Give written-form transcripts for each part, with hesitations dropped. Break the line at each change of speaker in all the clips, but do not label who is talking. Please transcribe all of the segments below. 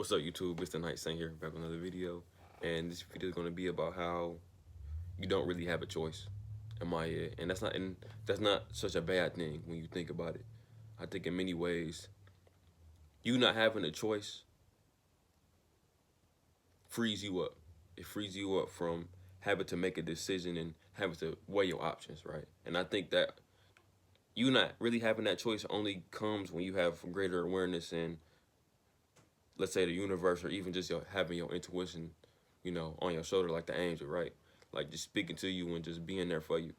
What's up, YouTube? It's the Night Saint here, back with another video. And this video is going to be about how you don't really have a choice, in my head. And that's not such a bad thing when you think about it. I think in many ways, you not having a choice frees you up. It frees you up from having to make a decision and having to weigh your options, right? And I think that you not really having that choice only comes when you have greater awareness and, let's say, the universe, or even just having your intuition, on your shoulder like the angel, right? Like just speaking to you and just being there for you.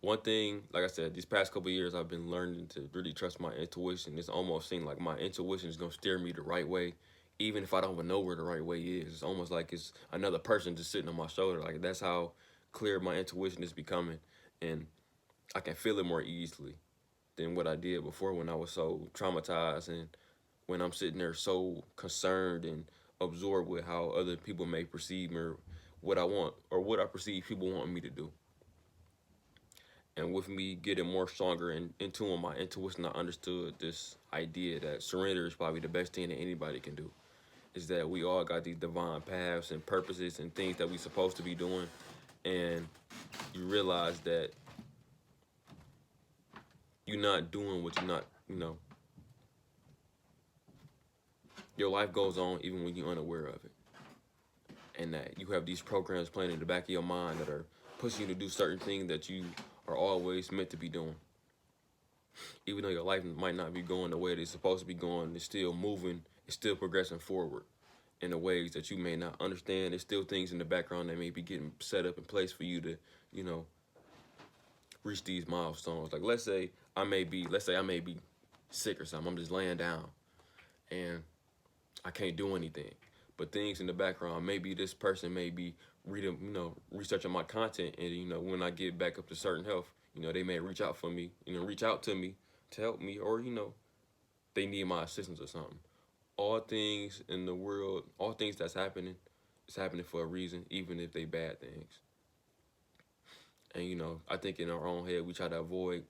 One thing, like I said, these past couple of years, I've been learning to really trust my intuition. It's almost seemed like my intuition is gonna steer me the right way, even if I don't even know where the right way is. It's almost like it's another person just sitting on my shoulder. Like that's how clear my intuition is becoming, and I can feel it more easily than what I did before when I was so traumatized and when I'm sitting there so concerned and absorbed with how other people may perceive me, or what I want, or what I perceive people want me to do. And with me getting more stronger and in tune with my intuition, I understood this idea that surrender is probably the best thing that anybody can do. Is that we all got these divine paths and purposes and things that we supposed to be doing, and you realize that you're not doing what you're not, your life goes on even when you're unaware of it. And that you have these programs playing in the back of your mind that are pushing you to do certain things that you are always meant to be doing. Even though your life might not be going the way it's supposed to be going, it's still moving, it's still progressing forward in the ways that you may not understand. There's still things in the background that may be getting set up in place for you to, you know, reach these milestones. Like let's say I may be sick or something. I'm just laying down and I can't do anything. But things in the background, maybe this person may be reading, researching my content, and when I get back up to certain health, they may reach out for me, reach out to me to help me, or they need my assistance or something. All things in the world, all things that's happening, is happening for a reason, even if they bad things. And I think in our own head we try to avoid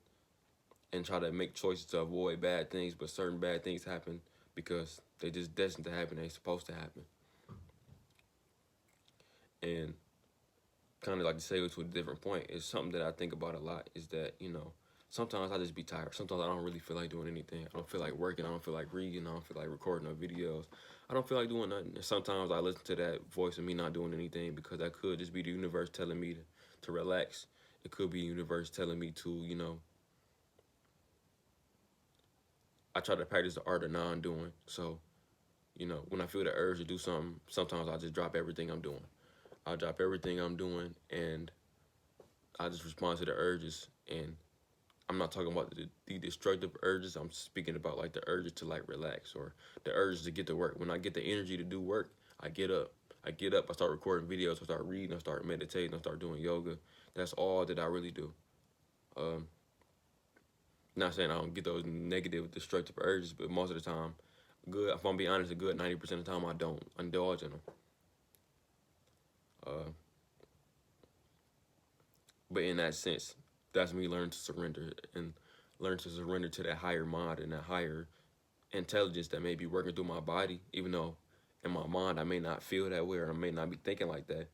and try to make choices to avoid bad things, but certain bad things happen because they just destined to happen. They supposed to happen. And kind of like to say it to a different point, is something that I think about a lot. Is that sometimes I just be tired. Sometimes I don't really feel like doing anything. I don't feel like working. I don't feel like reading. I don't feel like recording no videos. I don't feel like doing nothing. And sometimes I listen to that voice of me not doing anything because that could just be the universe telling me to relax. It could be the universe telling me to, I try to practice the art of non-doing. So, when I feel the urge to do something, sometimes I just drop everything I'm doing. I drop everything I'm doing and I just respond to the urges. And I'm not talking about the destructive urges. I'm speaking about like the urges to like relax, or the urges to get to work. When I get the energy to do work, I get up. I start recording videos, I start reading, I start meditating, I start doing yoga. That's all that I really do. Um, Not saying I don't get those negative, destructive urges, but most of the time, if I'm being honest, a good 90% of the time I don't indulge in them. Uh, but in that sense, that's me learning to surrender and learn to surrender to that higher mind and that higher intelligence that may be working through my body, even though in my mind I may not feel that way or I may not be thinking like that.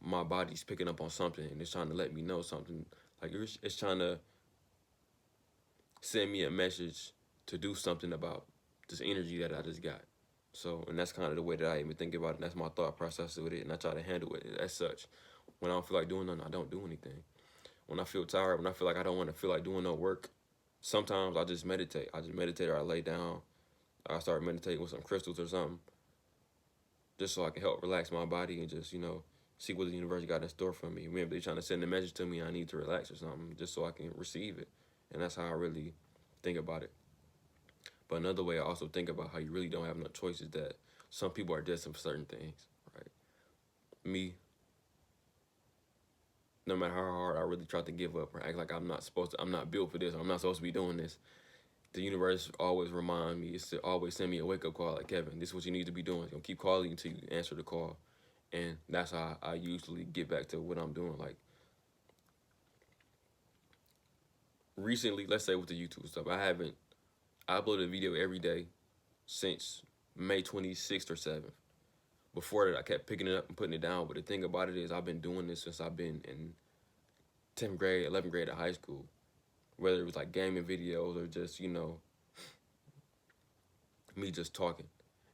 My body's picking up on something and it's trying to let me know something. Like it's trying to send me a message to do something about this energy that I just got. So, and that's kind of the way that I even think about it. And that's my thought process with it, and I try to handle it as such. When I don't feel like doing nothing, I don't do anything. When I feel tired, when I feel like I don't want to feel like doing no work, sometimes I just meditate. I just meditate, or I lay down. I start meditating with some crystals or something, just so I can help relax my body and just, see what the universe got in store for me. Maybe they're trying to send a message to me and I need to relax or something, just so I can receive it. And that's how I really think about it. But another way I also think about how you really don't have no choice is that some people are destined for certain things, right? Me, no matter how hard I really try to give up or act like I'm not built for this, or I'm not supposed to be doing this, the universe always remind me, it's to always send me a wake up call like, Kevin, this is what you need to be doing. It's gonna keep calling you until you answer the call. And that's how I usually get back to what I'm doing. Like recently, let's say with the YouTube stuff, I uploaded a video every day since May 26th or 7th. Before that, I kept picking it up and putting it down. But the thing about it is, I've been doing this since I've been in 10th grade, 11th grade of high school. Whether it was like gaming videos or just, me just talking.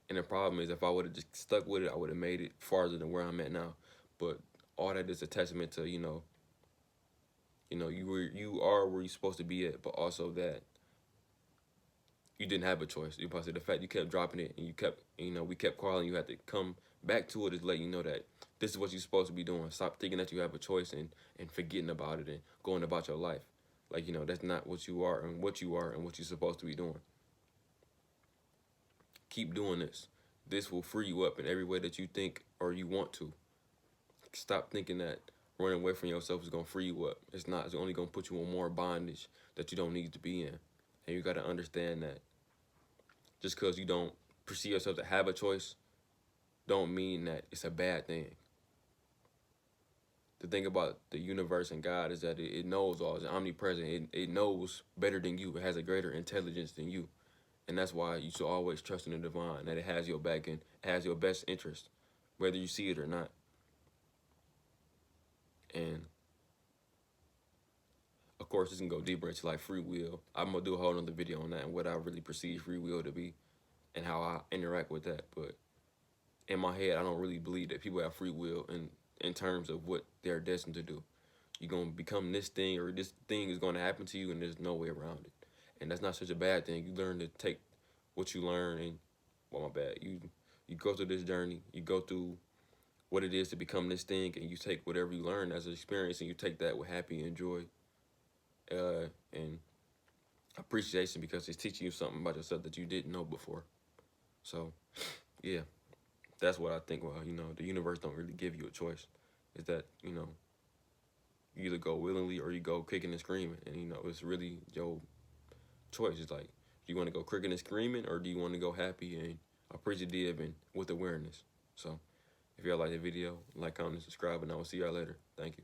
And the problem is, if I would have just stuck with it, I would have made it farther than where I'm at now. But all that is a testament to, you are where you're supposed to be at, but also that you didn't have a choice. You possibly the fact you kept dropping it and you kept, we kept calling. You had to come back to it is letting you know that this is what you're supposed to be doing. Stop thinking that you have a choice and forgetting about it and going about your life. Like, that's not what you are and what you're supposed to be doing. Keep doing this. This will free you up in every way that you think or you want to. Stop thinking that running away from yourself is going to free you up. It's not. It's only going to put you in more bondage that you don't need to be in. And you got to understand that just because you don't perceive yourself to have a choice don't mean that it's a bad thing. The thing about the universe and God is that it knows all. It's omnipresent. It knows better than you. It has a greater intelligence than you. And that's why you should always trust in the divine, that it has your back and has your best interest, whether you see it or not. And of course, this can go deeper into like free will. I'm gonna do a whole other video on that and what I really perceive free will to be and how I interact with that. But in my head, I don't really believe that people have free will in terms of what they're destined to do. You're gonna become this thing, or this thing is gonna happen to you, and there's no way around it. And that's not such a bad thing. You learn to take what you learn, and well, my bad. You go through this journey. You go through what it is to become this thing, and you take whatever you learn as an experience, and you take that with happy and joy, and appreciation, because it's teaching you something about yourself that you didn't know before. So, yeah, that's what I think. Well, the universe don't really give you a choice. Is that you either go willingly or you go kicking and screaming, and it's really your choice. It's like, do you want to go kicking and screaming, or do you want to go happy and appreciative and with awareness? So, if y'all like the video, like, comment, and subscribe, and I will see y'all later. Thank you.